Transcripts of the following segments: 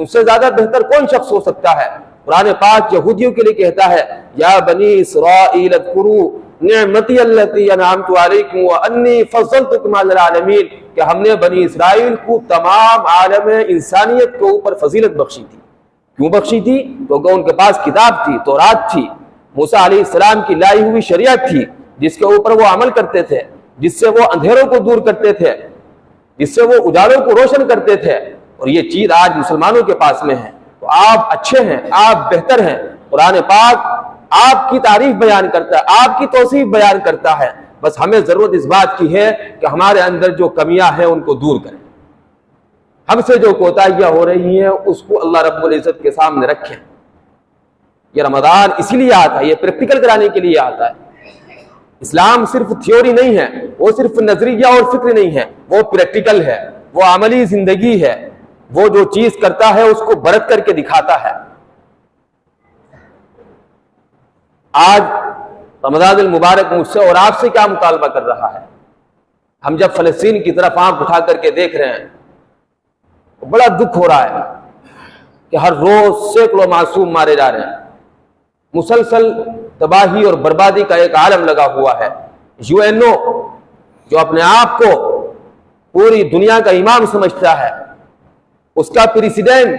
उनसे ज्यादा बेहतर कौन शख्स हो सकता है। कुरान पाक यहूदियों के लिए कहता है, या बनी इस्राईल अज़कुरू निअमती अल्लती अनअमतु अलैकुम व अन्नी फज़्ज़लतुकुम अलल आलमीन, कि हमने बनी इस्राइल को तमाम आलम इंसानियत के ऊपर फजीलत बख्शी थी। क्यों बख्शी थी? क्योंकि उनके पास किताब थी, तौरात थी, मूसा अलैहिस्सलाम की लाई हुई शरीयत थी, जिसके ऊपर वो अमल करते थे, जिससे वो अंधेरों को दूर करते थे, जिससे वो उजालों को रोशन करते थे। और ये चीज आज मुसलमानों के पास में है। तो आप अच्छे हैं, आप बेहतर हैं। कुरान पाक आपकी तारीफ बयान करता है, आपकी तौसीफ बयान करता है। बस हमें जरूरत इस बात की है कि हमारे अंदर जो कमियां हैं उनको दूर करें, हमसे जो कोताहियां हो रही हैं उसको अल्लाह रब्बुल इज्जत के सामने रखें। ये रमजान इसीलिए आता है, ये प्रैक्टिकल कराने के लिए आता है। इस्लाम सिर्फ थ्योरी नहीं है, वो सिर्फ नजरिया और फिक्र नहीं है, वो प्रैक्टिकल है, वो अमली जिंदगी है। वो जो चीज करता है उसको बरत करके दिखाता है। आज रमजान मुबारक मुझसे और आपसे क्या मुतालबा कर रहा है? हम जब फलस्तीन की तरफ आंख उठा करके देख रहे हैं तो बड़ा दुख हो रहा है कि हर रोज सैकड़ों मासूम मारे जा रहे हैं। मुसलसल तबाही और बर्बादी का एक आलम लगा हुआ है। यूएनओ जो अपने आप को पूरी दुनिया का इमाम समझता है, उसका प्रेसिडेंट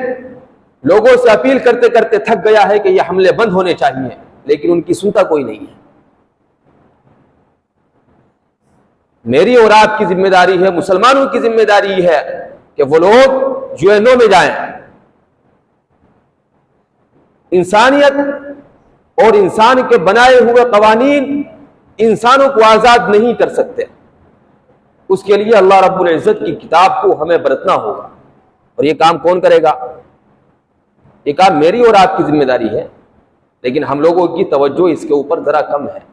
लोगों से अपील करते करते थक गया है कि ये हमले बंद होने चाहिए, लेकिन उनकी सुनता कोई नहीं है। मेरी और आपकी जिम्मेदारी है, मुसलमानों की जिम्मेदारी है कि वो लोग यूएनओ में जाएं। इंसानियत और इंसान के बनाए हुए कवानीन इंसानों को आजाद नहीं कर सकते। उसके लिए अल्लाह रब्बुल इज्जत की किताब को हमें बरतना होगा। और ये काम कौन करेगा? ये काम मेरी और आपकी जिम्मेदारी है, लेकिन हम लोगों की तवज्जो इसके ऊपर जरा कम है।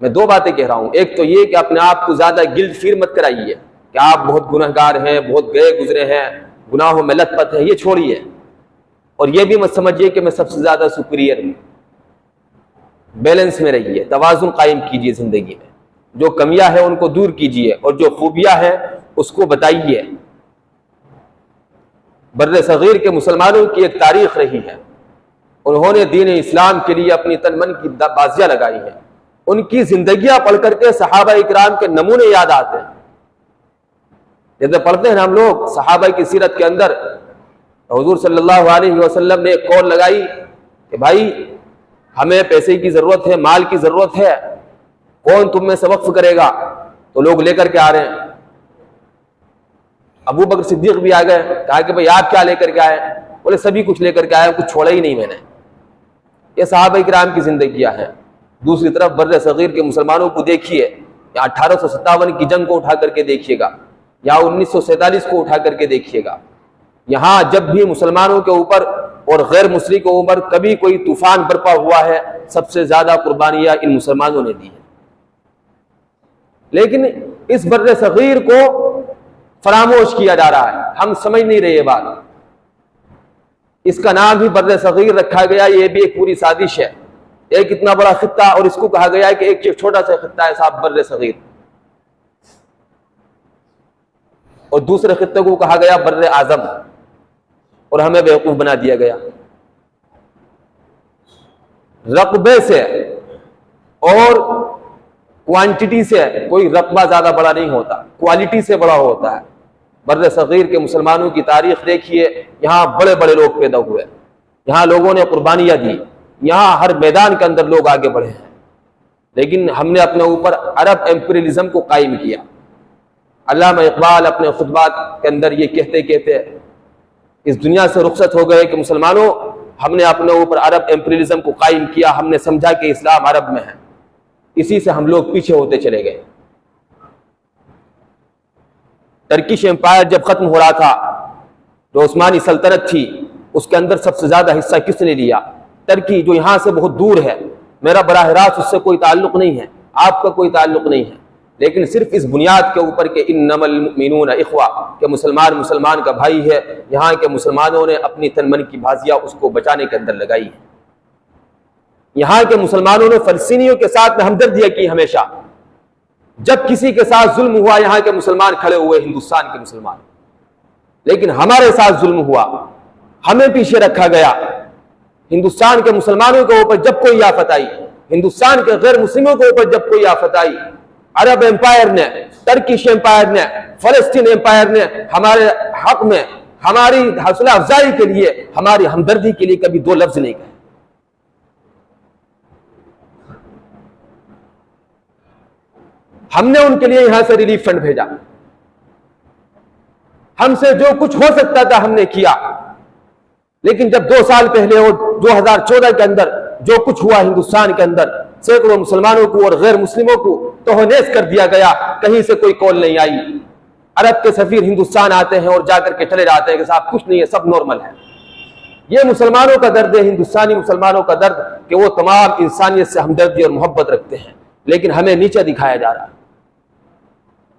मैं दो बातें कह रहा हूं। एक तो ये कि अपने आप को ज्यादा गिल्ट फील मत कराइए कि आप बहुत गुनहगार हैं, बहुत गए गुजरे हैं, गुनाहों में लथपथ है, ये छोड़िए। और ये भी मत समझिए कि मैं सबसे ज्यादा सुपीरियर हूं। बैलेंस में रहिए, तवाज़ुन कायम कीजिए जिंदगी में। जो कमियां हैं उनको दूर कीजिए और जो खूबियां हैं उसको बताइए। बर्रे सगीर के मुसलमानों की एक तारीख रही है। उन्होंने दीन इस्लाम के लिए अपनी तन मन की बाजियां लगाई हैं। उनकी जिंदगियां पढ़ करके सहाबा इकराम के नमूने याद आते हैं। जैसे पढ़ते हैं हम लोग सहाबा की सीरत के अंदर, हुजूर सल्लल्लाहु अलैहि वसल्लम ने एक कॉल लगाई कि भाई हमें पैसे की जरूरत है, माल की जरूरत है, कौन तुम में से वक्फ करेगा? तो लोग लेकर के आ रहे हैं। अबू बकर सिद्दीक भी आ गए, कहा कि भाई आप क्या लेकर के आए? बोले सभी कुछ लेकर के आए, कुछ छोड़ा ही नहीं मैंने। ये सहाबा इकराम की जिंदगियां हैं। दूसरी तरफ बर्रे सगीर के मुसलमानों को देखिए, या 1857 की जंग को उठा करके देखिएगा, या 1947 को उठा करके देखिएगा। यहां जब भी मुसलमानों के ऊपर और गैर मुस्लिम के ऊपर कभी कोई तूफान बरपा हुआ है, सबसे ज्यादा कुर्बानियां इन मुसलमानों ने दी है। लेकिन इस बर्रे सगीर को फरामोश किया जा रहा है, हम समझ नहीं रहे ये बात। इसका नाम भी बर्रे सगीर रखा गया, ये भी एक पूरी साजिश है। एक इतना बड़ा खित्ता और इसको कहा गया है कि एक छोटा सा खित्ता है साहब बर्रे सगीर, और दूसरे खित्ते को कहा गया बर्रे आजम, और हमें बेवकूफ बना दिया गया। रकबे से और क्वांटिटी से कोई रकबा ज्यादा बड़ा नहीं होता, क्वालिटी से बड़ा होता है। बर्रे सगीर के मुसलमानों की तारीख देखिए, यहाँ बड़े बड़े लोग पैदा हुए, यहाँ लोगों ने कुर्बानियां दी, यहाँ हर मैदान के अंदर लोग आगे बढ़े हैं। लेकिन हमने अपने ऊपर अरब एम्पीरियलिज्म को कायम किया। अल्लामा इकबाल अपने खुतबात के अंदर ये कहते कहते इस दुनिया से रुखसत हो गए कि मुसलमानों, हमने अपने ऊपर अरब एम्पीरियलिज्म को कायम किया, हमने समझा कि इस्लाम अरब में है, इसी से हम लोग पीछे होते चले गए। टर्किश एम्पायर जब खत्म हो रहा था, जो उस्मानी सल्तनत थी, उसके अंदर सबसे ज्यादा हिस्सा किसने लिया? टर्की, जो यहां से बहुत दूर है। मेरा बराह रास्त उससे कोई ताल्लुक नहीं है, आपका कोई ताल्लुक नहीं है, लेकिन सिर्फ इस बुनियाद के ऊपर के इन्नमल मुमिनून इख्वा, के मुसलमान मुसलमान का भाई है। यहाँ के मुसलमानों ने अपनी तन मन की बाजियां उसको बचाने के अंदर लगाई है। यहाँ के मुसलमानों ने फलस्तीनियों के साथ में हमदर्दियां की हमेशा। जब किसी के साथ जुल्म हुआ, यहाँ के मुसलमान खड़े हुए, हिंदुस्तान के मुसलमान। लेकिन हमारे साथ जुल्म हुआ, हमें पीछे रखा गया। हिंदुस्तान के मुसलमानों के ऊपर जब कोई आफत आई, हिंदुस्तान के गैर मुस्लिमों के ऊपर जब कोई आफत आई, अरब एम्पायर ने, टर्किश एम्पायर ने, फलस्तीन एम्पायर ने हमारे हक में, हमारी हौसला अफजाई के लिए, हमारी हमदर्दी के लिए कभी दो लफ्ज नहीं कहे। हमने उनके लिए यहां से रिलीफ फंड भेजा, हमसे जो कुछ हो सकता था हमने किया। लेकिन जब 2 साल पहले और 2014 के अंदर जो कुछ हुआ हिंदुस्तान के अंदर, सैकड़ों मुसलमानों को और गैर मुस्लिमों को तोहनेस कर दिया गया, कहीं से कोई कॉल नहीं आई। अरब के सफीर हिंदुस्तान आते हैं और जाकर के चले जाते हैं कि साहब कुछ नहीं है, सब नॉर्मल है। ये मुसलमानों का दर्द है, हिंदुस्तानी मुसलमानों का दर्द, कि वो तमाम इंसानियत से हमदर्दी और मोहब्बत रखते हैं, लेकिन हमें नीचे दिखाया जा रहा है।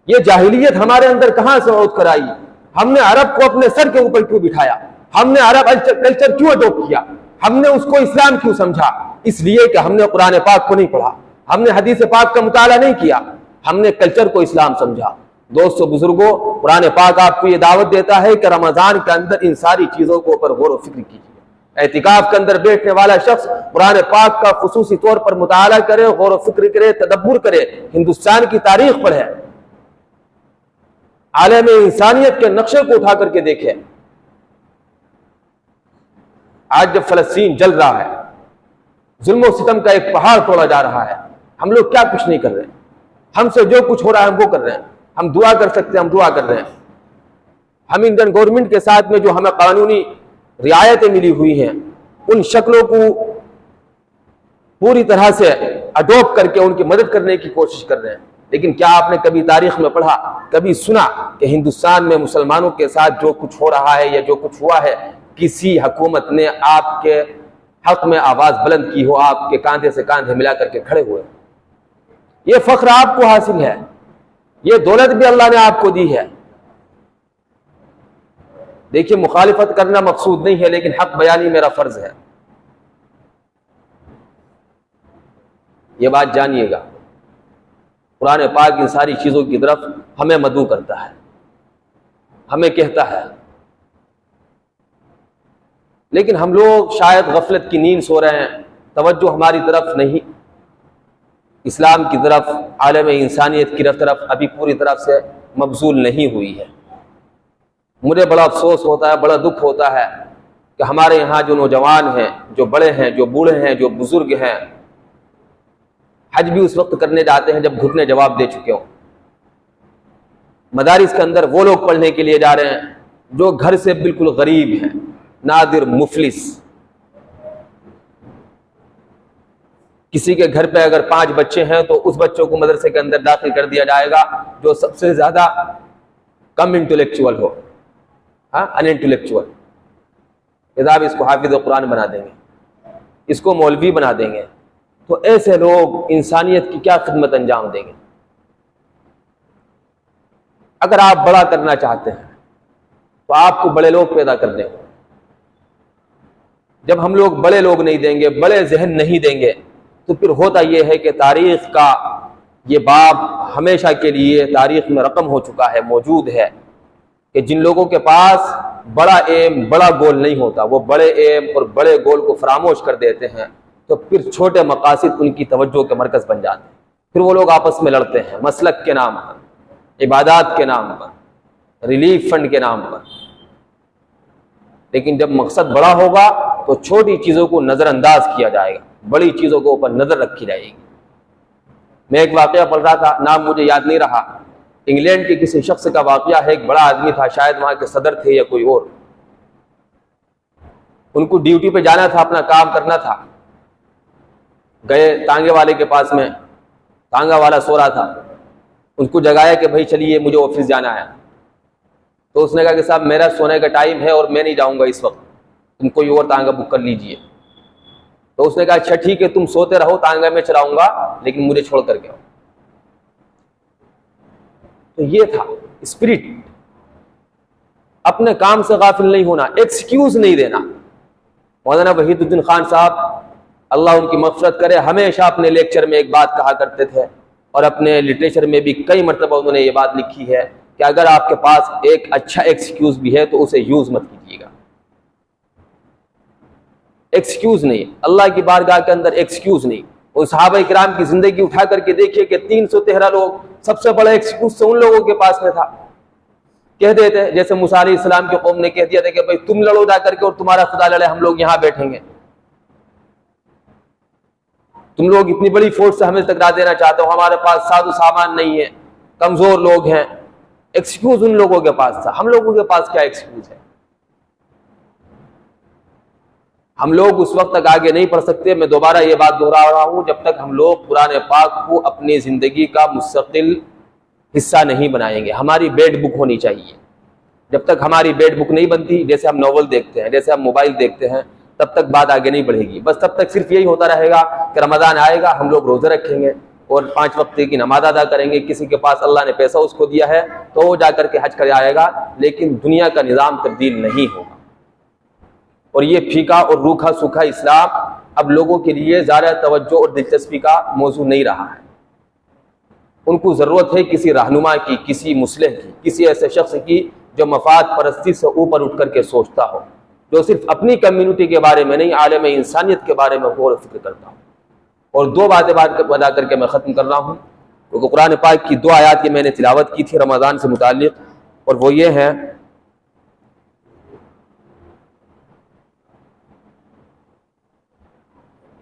ये जाहिलियत हमारे अंदर कहां से औद कर आई? हमने अरब को अपने सर के ऊपर क्यों बिठाया? हमने अरब कल्चर क्यों अडॉप्ट किया? हमने उसको इस्लाम क्यों समझा? इसलिए कि हमने कुरान पाक को नहीं पढ़ा, हमने हदीस पाक का मुताला नहीं किया, हमने कल्चर को इस्लाम समझा। दोस्तों बुजुर्गों, कुरान पाक आपको ये दावत देता है कि रमजान के अंदर इन सारी चीजों के ऊपर गौर व फिक्र कीजिए। एहतिकाफ के अंदर बैठने वाला शख्स कुरान पाक का खुसूसी तौर पर मुताला करे, गौर व फिक्र करे, तदब्बुर करे, हिंदुस्तान की तारीख पढ़े, आलम इंसानियत के नक्शे को उठा करके देखे। आज जब फलस्तीन जल रहा है, जुल्म और सितम का एक पहाड़ तोड़ा जा रहा है, हम लोग क्या कुछ नहीं कर रहे हैं? हमसे जो कुछ हो रहा है हम वो कर रहे हैं। हम दुआ कर सकते हैं, हम दुआ कर रहे हैं। हम इंडियन गवर्नमेंट के साथ में जो हमें कानूनी रियायतें मिली हुई हैं, उन शक्लों को पूरी तरह से अडॉप्ट करके उनकी मदद करने की कोशिश कर रहे हैं। लेकिन क्या आपने कभी तारीख में पढ़ा, कभी सुना कि हिंदुस्तान में मुसलमानों के साथ जो कुछ हो रहा है या जो कुछ हुआ है, किसी हुकूमत ने आपके हक में आवाज बुलंद की हो, आपके कांधे से कांधे मिला करके खड़े हुए? ये फख्र आपको हासिल है, ये दौलत भी अल्लाह ने आपको दी है। देखिए, मुखालिफत करना मकसूद नहीं है, लेकिन हक बयानी मेरा फर्ज है, ये बात जानिएगा। कुरान पाक इन सारी चीजों की तरफ हमें मदऊ करता है, हमें कहता है, लेकिन हम लोग शायद गफलत की नींद सो रहे हैं, तवज्जो हमारी तरफ नहीं, इस्लाम की तरफ, आलम इंसानियत की तरफ अभी पूरी तरफ से मबजूल नहीं हुई है। मुझे बड़ा अफसोस होता है, बड़ा दुख होता है कि हमारे यहाँ जो नौजवान हैं, जो बड़े हैं, जो बूढ़े हैं, जो बुजुर्ग हैं, हज भी उस वक्त करने जाते हैं जब घुटने जवाब दे चुके हों। मदारिस के अंदर वो लोग पढ़ने के लिए जा रहे हैं जो घर से बिल्कुल गरीब हैं, नादिर, मुफलिस। किसी के घर पे अगर 5 बच्चे हैं तो उस बच्चों को मदरसे के अंदर दाखिल कर दिया जाएगा जो सबसे ज्यादा कम इंटेलेक्चुअल हो, अनइंटेलेक्चुअल। किताब इसको हाफिज कुरान बना देंगे, इसको मौलवी बना देंगे। तो ऐसे लोग इंसानियत की क्या खिदमत अंजाम देंगे? अगर आप बड़ा करना चाहते हैं तो आपको बड़े लोग पैदा करने होंगे। जब हम लोग बड़े लोग नहीं देंगे, बड़े जहन नहीं देंगे, तो फिर होता यह है कि तारीख का ये बाब हमेशा के लिए तारीख में रकम हो चुका है, मौजूद है, कि जिन लोगों के पास बड़ा एम, बड़ा गोल नहीं होता, वो बड़े एम और बड़े गोल को फरामोश कर देते हैं, तो फिर छोटे मकासद उनकी तवज्जो के मरकज बन जाते हैं। फिर वो लोग आपस में लड़ते हैं, मसलक के नाम पर, इबादत के नाम पर, रिलीफ फंड के नाम पर। लेकिन जब मकसद बड़ा होगा तो छोटी चीजों को नजरअंदाज किया जाएगा, बड़ी चीजों के ऊपर नजर रखी जाएगी। मैं एक वाकया पढ़ रहा था, नाम मुझे याद नहीं रहा, इंग्लैंड के किसी शख्स का वाकया है। एक बड़ा आदमी था, शायद वहां के सदर थे या कोई और। उनको ड्यूटी पे जाना था, अपना काम करना था। गए तांगे वाले के पास में, तांगा वाला सो रहा था, उनको जगाया कि भाई चलिए मुझे ऑफिस जाना है। तो उसने कहा कि साहब मेरा सोने का टाइम है और मैं नहीं जाऊंगा इस वक्त, तुम कोई और तांगा बुक कर लीजिए। तो उसने कहा अच्छा ठीक है, तुम सोते रहो, तांगा मैं चलाऊंगा, लेकिन मुझे छोड़ करके आओ। तो ये था स्पिरिट, अपने काम से गाफिल नहीं होना, एक्सक्यूज नहीं देना। मौलाना वहीदुद्दीन खान साहब, अल्लाह उनकी मग़फ़िरत करे, हमेशा अपने लेक्चर में एक बात कहा करते थे, और अपने लिटरेचर में भी कई मरतबा उन्होंने ये बात लिखी है कि अगर आपके पास एक अच्छा एक्सक्यूज भी है तो उसे यूज मत कीजिएगा। एक्सक्यूज नहीं, अल्लाह की बारगाह के अंदर एक्सक्यूज नहीं। और सहाबा किराम की जिंदगी उठा करके देखिए कि 313 लोग, सबसे बड़ा एक्सक्यूज तो उन लोगों के पास में था। कह देते जैसे मूसा अलैहिस्सलाम के कौम ने कह दिया था कि भाई तुम लड़ो जा करके और तुम्हारा खुदा लड़े, हम लोग यहां बैठेंगे। तुम लोग इतनी बड़ी फोर्स से हमें टकरा देना चाहते हो, हमारे पास साधु सामान नहीं है, कमजोर लोग हैं। एक्सक्यूज उन लोगों के पास था, हम लोगों के पास क्या एक्सक्यूज है? हम लोग उस वक्त तक आगे नहीं बढ़ सकते। मैं दोबारा ये बात दोहरा रहा हूं, जब तक हम लोग कुरान पाक को अपनी जिंदगी का मुस्तकिल हिस्सा नहीं बनाएंगे। हमारी बेड बुक होनी चाहिए। जब तक हमारी बेड बुक नहीं बनती, जैसे हम नॉवल देखते हैं, जैसे हम मोबाइल देखते हैं, तब तक बात आगे नहीं बढ़ेगी। बस तब तक सिर्फ यही होता रहेगा कि रमजान आएगा, हम लोग रोजे रखेंगे और 5 वक्त की नमाज अदा करेंगे। किसी के पास अल्लाह ने पैसा उसको दिया है तो वो जाकर के हज कर आएगा, लेकिन दुनिया का निज़ाम तब्दील नहीं होगा। और ये फीका और रूखा सूखा इस्लाम अब लोगों के लिए ज़्यादा तवज्जो और दिलचस्पी का मौजू नहीं रहा है। उनको ज़रूरत है किसी रहनुमा की, किसी मुस्लिह की, किसी ऐसे शख्स की जो मफाद परस्ती से ऊपर उठ करके सोचता हो, जो सिर्फ अपनी कम्युनिटी के बारे में नहीं, आलम इंसानियत के बारे में गौर फिक्र करता हो। और 2 बातें बता करके मैं ख़त्म कर रहा हूँ, क्योंकि कुरान पाक की 2 आयत की मैंने तिलावत की थी रमज़ान से मुताल्लिक़, और वो ये है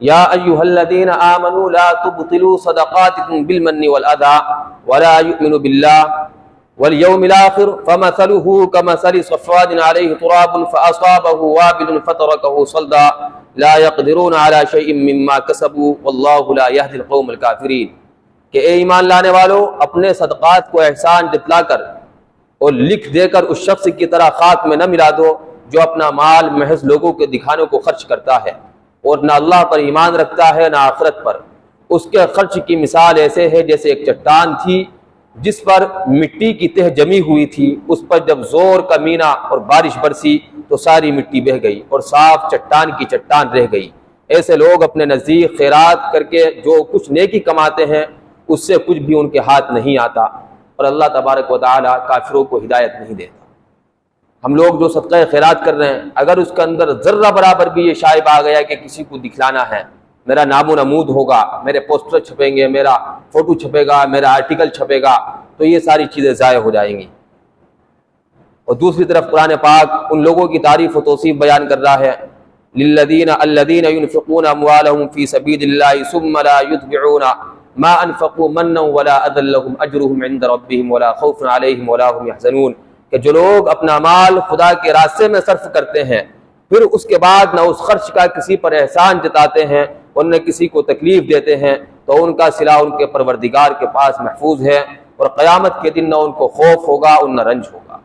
या अय्युहल्लज़ीना आमनू ला तुब्तिलू सदक़ातिकुम बिलमन्नि वल अज़ा वला युमिनु बिल्लाह वल यौमिल आखिर फमसलुहु कमसलि सफ़वादिन अलैहि तुराबुन फ़असाबहु वाबिलुन फ़तरकहु सल्दा ला यक़दिरूना अला शैइन मिम्मा कसबू वल्लाहु ला यहदिल क़ौमल काफ़िरीन। कि ए ईमान लाने वालों, अपने सदक़ात को एहसान जतलाकर और लिख देकर उस शख्स की तरह खाक में न मिला दो जो अपना माल महज लोगों के दिखाने को खर्च करता है और ना अल्लाह पर ईमान रखता है ना आखिरत पर। उसके खर्च की मिसाल ऐसे है जैसे एक चट्टान थी जिस पर मिट्टी की तह जमी हुई थी। उस पर जब जोर का मीना और बारिश बरसी तो सारी मिट्टी बह गई और साफ चट्टान की चट्टान रह गई। ऐसे लोग अपने नज़दीक खैरात करके जो कुछ नेकी कमाते हैं उससे कुछ भी उनके हाथ नहीं आता, और अल्लाह तबारक व तआला काफिरों को हिदायत नहीं देता। हम लोग जो सदका खैरात कर रहे हैं, अगर उसके अंदर जर्रा बराबर भी ये शायब आ गया कि किसी को दिखलाना है, मेरा नामो नमूद होगा, मेरे पोस्टर छपेंगे, मेरा फोटो छपेगा, मेरा आर्टिकल छपेगा, तो ये सारी चीज़ें ज़ाय हो जाएंगी। और दूसरी तरफ कुरान पाक उन लोगों की तारीफ व तौसीफ बयान कर रहा है, लिल्लज़ीना अल्लज़ीना युनफ़िक़ूना अम्वालहुम फ़ी सबीलिल्लाहि सुम्मा ला युत्बिऊना मा अनफ़क़ू मन्नन वला अज़न लहुम अजरुहुम इंद रब्बिहिम वला खौफ़ुन अलैहिम वला हुम यहज़नून। कि जो लोग अपना माल खुदा के रास्ते में सर्फ करते हैं, फिर उसके बाद न उस खर्च का किसी पर एहसान जताते हैं और न किसी को तकलीफ देते हैं, तो उनका सिला उनके परवरदिगार के पास महफूज है और क़यामत के दिन न उनको खौफ होगा और न रंज होगा।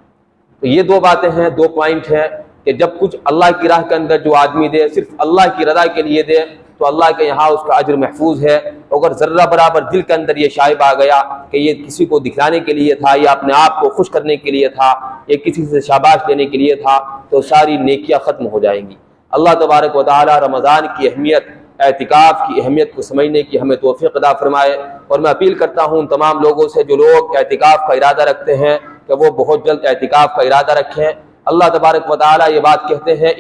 तो ये 2 बातें हैं, 2 पॉइंट हैं कि जब कुछ अल्लाह की राह के अंदर जो आदमी दे, सिर्फ अल्लाह की रज़ा के लिए दे, तो अल्लाह के यहाँ उसका अज्र महफूज है। अगर ज़र्रा बराबर दिल के अंदर ये शायब आ गया कि ये किसी को दिखलाने के लिए था, या अपने आप को खुश करने के लिए था, या किसी से शाबाश देने के लिए था, तो सारी नेकियां ख़त्म हो जाएंगी। अल्लाह तबारक व तआला रमज़ान की अहमियत, एतिकाफ़ की अहमियत को समझने की हमें तौफ़ीक़ अता फरमाए। और मैं अपील करता हूँ उन तमाम लोगों से जो लोग एतिकाफ़ का इरादा रखते हैं कि वो बहुत जल्द एतिकाफ़ का इरादा रखें। अल्लाह तबारक व तआला ये बात कहते हैं,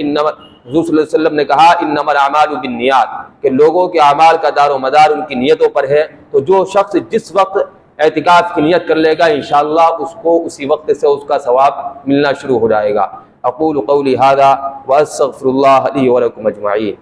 हुज़ूर सल्लल्लाहु अलैहि वसल्लम ने कहा इन्नमल अमालु बिन्नियात, कि लोगों के अमाल का दारो मदार उनकी नियतों पर है। तो जो शख्स जिस वक्त एतिकाफ़ की नियत कर लेगा, इंशाअल्लाह उसको उसी वक्त से उसका सवाब मिलना शुरू हो जाएगा। अक़ूलु क़ौली हाज़ा व अस्तग़फ़िरुल्लाह ली व लकुम अजमईन।